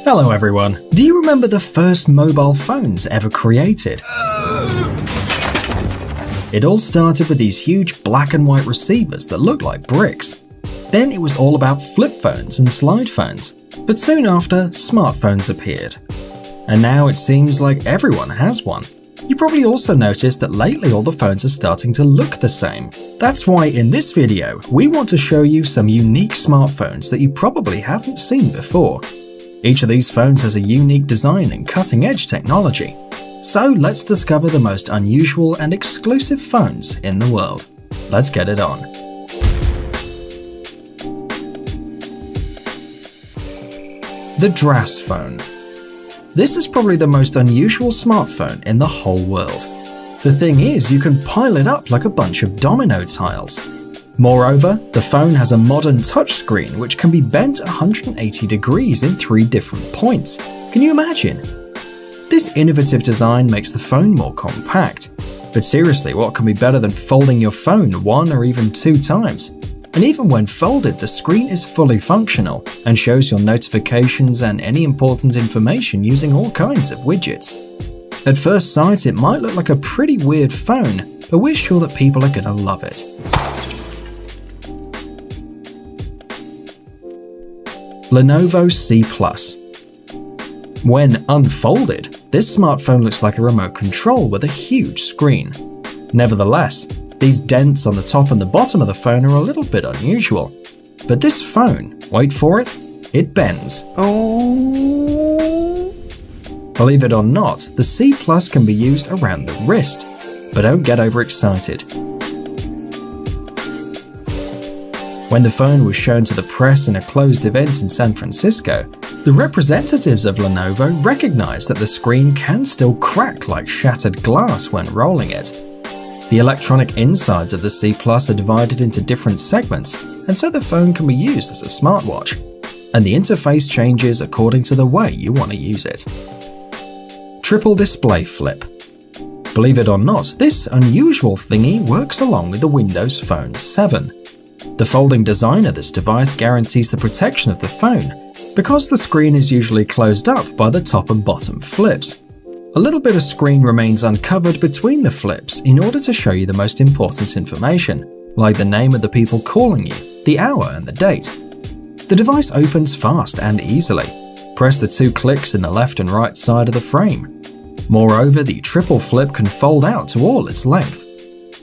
Hello everyone. Do you remember the first mobile phones ever created? It all started with these huge black and white receivers that looked like bricks. Then it was all about flip phones and slide phones, but soon after, smartphones appeared. And now it seems like everyone has one. You probably also noticed that lately all the phones are starting to look the same. That's why in this video, we want to show you some unique smartphones that you probably haven't seen before. Each of these phones has a unique design and cutting-edge technology. So let's discover the most unusual and exclusive phones in the world. Let's get it on. The Dras phone. This is probably the most unusual smartphone in the whole world. The thing is, you can pile it up like a bunch of domino tiles. Moreover, the phone has a modern touchscreen which can be bent 180 degrees in 3 different points. Can you imagine? This innovative design makes the phone more compact. But seriously, what can be better than folding your phone 1 or even 2 times? And even when folded, the screen is fully functional and shows your notifications and any important information using all kinds of widgets. At first sight, it might look like a pretty weird phone, but we're sure that people are gonna love it. Lenovo C Plus. When unfolded, this smartphone looks like a remote control with a huge screen. Nevertheless, these dents on the top and the bottom of the phone are a little bit unusual. But this phone, wait for it, it bends. Oh. Believe it or not, the C Plus can be used around the wrist, but don't get overexcited. When the phone was shown to the press in a closed event in San Francisco, the representatives of Lenovo recognized that the screen can still crack like shattered glass when rolling it. The electronic insides of the C Plus are divided into different segments, and so the phone can be used as a smartwatch. And the interface changes according to the way you want to use it. Triple display flip. Believe it or not, this unusual thingy works along with the Windows Phone 7. The folding design of this device guarantees the protection of the phone, because the screen is usually closed up by the top and bottom flips. A little bit of screen remains uncovered between the flips in order to show you the most important information, like the name of the people calling you, the hour and the date. The device opens fast and easily. Press the 2 clicks in the left and right side of the frame. Moreover, the triple flip can fold out to all its length.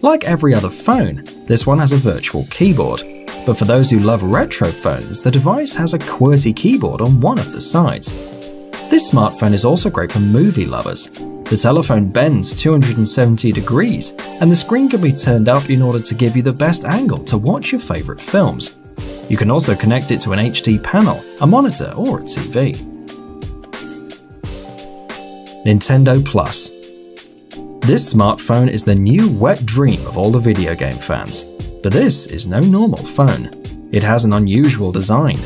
Like every other phone, this one has a virtual keyboard, but for those who love retro phones, the device has a QWERTY keyboard on one of the sides. This smartphone is also great for movie lovers. The telephone bends 270 degrees, and the screen can be turned up in order to give you the best angle to watch your favorite films. You can also connect it to an HD panel, a monitor, or a TV. Nintendo Plus. This smartphone is the new wet dream of all the video game fans. But this is no normal phone. It has an unusual design.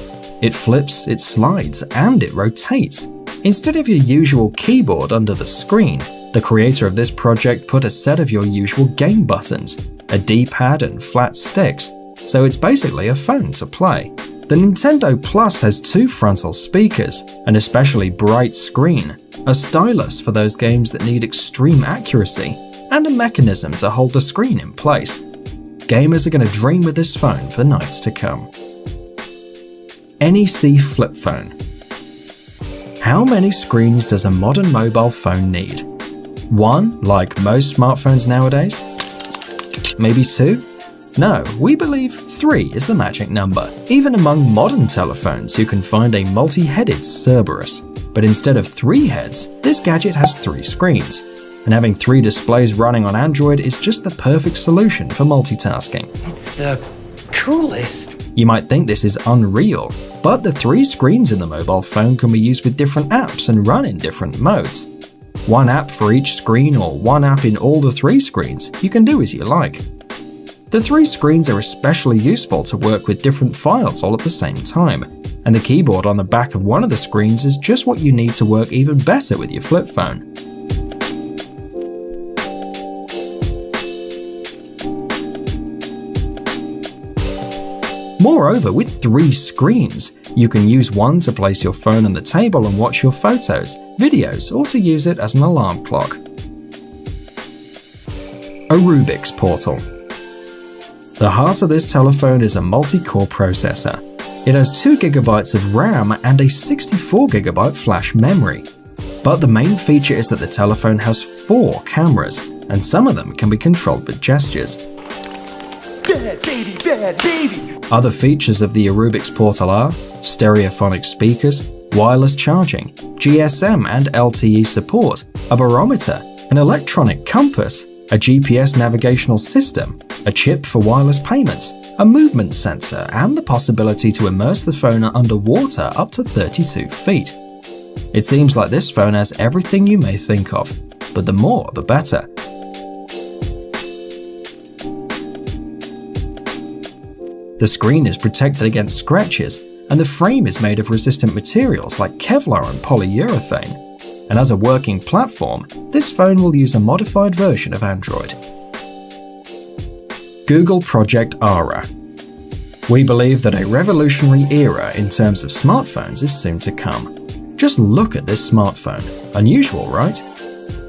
It flips, it slides, and it rotates. Instead of your usual keyboard under the screen, the creator of this project put a set of your usual game buttons, a D-pad and flat sticks, so it's basically a phone to play. The Nintendo Plus has 2 frontal speakers, an especially bright screen, a stylus for those games that need extreme accuracy, and a mechanism to hold the screen in place. Gamers are going to dream with this phone for nights to come. NEC Flip Phone. How many screens does a modern mobile phone need? 1, like most smartphones nowadays? Maybe 2? No, we believe 3 is the magic number. Even among modern telephones, you can find a multi-headed Cerberus. But instead of 3 heads, this gadget has 3 screens. And having 3 displays running on Android is just the perfect solution for multitasking. It's the coolest. You might think this is unreal, but the 3 screens in the mobile phone can be used with different apps and run in different modes. 1 app for each screen or 1 app in all the 3 screens, you can do as you like. The 3 screens are especially useful to work with different files all at the same time, and the keyboard on the back of one of the screens is just what you need to work even better with your flip phone. Moreover, with 3 screens, you can use one to place your phone on the table and watch your photos, videos, or to use it as an alarm clock. A Rubik's Portal. The heart of this telephone is a multi-core processor. It has 2 GB of RAM and a 64 GB flash memory. But the main feature is that the telephone has 4 cameras, and some of them can be controlled with gestures. Bad baby, bad baby. Other features of the Rubik's Portal are stereophonic speakers, wireless charging, GSM and LTE support, a barometer, an electronic compass, a GPS navigational system, a chip for wireless payments, a movement sensor, and the possibility to immerse the phone underwater up to 32 feet. It seems like this phone has everything you may think of, but the more the better. The screen is protected against scratches, and the frame is made of resistant materials like Kevlar and polyurethane. And as a working platform, this phone will use a modified version of Android. Google Project Ara. We believe that a revolutionary era in terms of smartphones is soon to come. Just look at this smartphone. Unusual, right?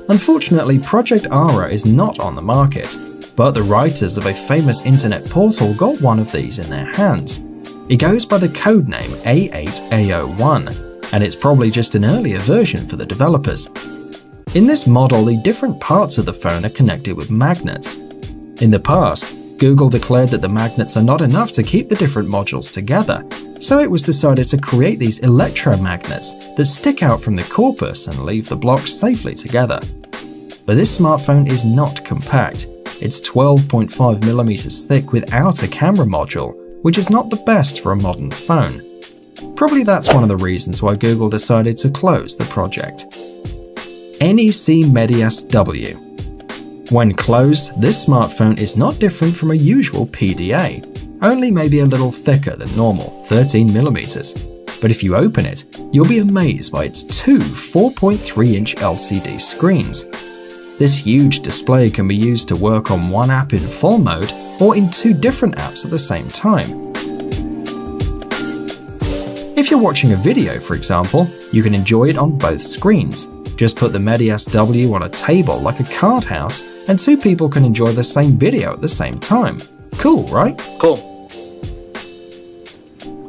Unfortunately, Project Ara is not on the market, but the writers of a famous internet portal got one of these in their hands. It goes by the codename A8A01, and it's probably just an earlier version for the developers. In this model, the different parts of the phone are connected with magnets. In the past, Google declared that the magnets are not enough to keep the different modules together, so it was decided to create these electromagnets that stick out from the corpus and leave the blocks safely together. But this smartphone is not compact. It's 12.5mm thick without a camera module, which is not the best for a modern phone. Probably that's one of the reasons why Google decided to close the project. NEC Medias W. When closed, this smartphone is not different from a usual PDA, only maybe a little thicker than normal, 13mm. But if you open it, you'll be amazed by its 2 4.3-inch LCD screens. This huge display can be used to work on one app in full mode or in 2 different apps at the same time. If you're watching a video, for example, you can enjoy it on both screens. Just put the Medias W on a table like a card house, and 2 people can enjoy the same video at the same time. Cool, right? Cool.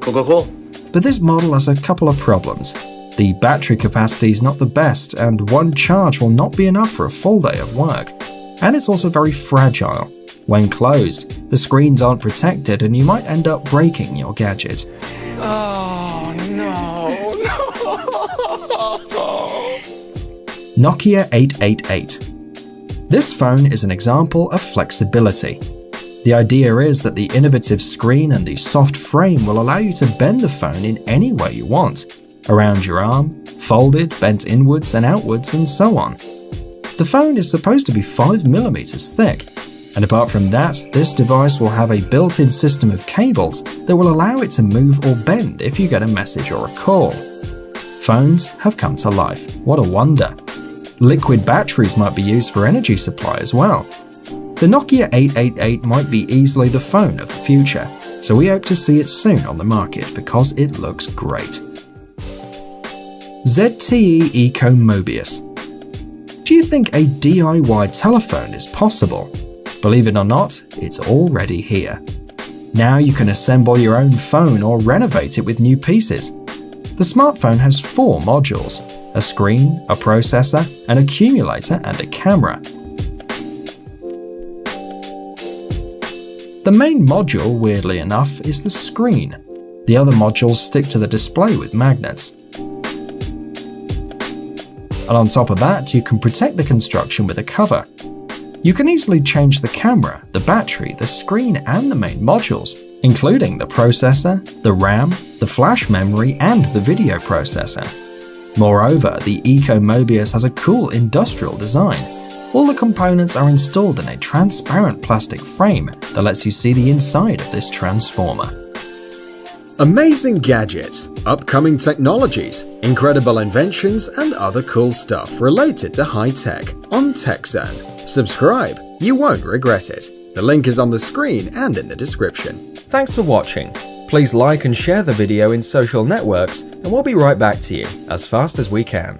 Cool. But this model has a couple of problems. The battery capacity is not the best, and one charge will not be enough for a full day of work. And it's also very fragile. When closed, the screens aren't protected and you might end up breaking your gadget. Oh, no. Nokia 888. This phone is an example of flexibility. The idea is that the innovative screen and the soft frame will allow you to bend the phone in any way you want, around your arm, folded, bent inwards and outwards, and so on. The phone is supposed to be 5mm thick, and apart from that, this device will have a built-in system of cables that will allow it to move or bend if you get a message or a call. Phones have come to life. What a wonder. Liquid batteries might be used for energy supply as well. The Nokia 888 might be easily the phone of the future, so we hope to see it soon on the market because it looks great. ZTE Eco Mobius. Do you think a DIY telephone is possible? Believe it or not, it's already here. Now you can assemble your own phone or renovate it with new pieces. The smartphone has 4 modules: a screen, a processor, an accumulator, and a camera. The main module, weirdly enough, is the screen. The other modules stick to the display with magnets. And on top of that, you can protect the construction with a cover. You can easily change the camera, the battery, the screen, and the main modules, including the processor, the RAM, the flash memory, and the video processor. Moreover, the Eco Mobius has a cool industrial design. All the components are installed in a transparent plastic frame that lets you see the inside of this transformer. Amazing gadgets, upcoming technologies, incredible inventions, and other cool stuff related to high tech on TechZone. Subscribe, you won't regret it. The link is on the screen and in the description. Thanks for watching. Please like and share the video in social networks, and we'll be right back to you as fast as we can.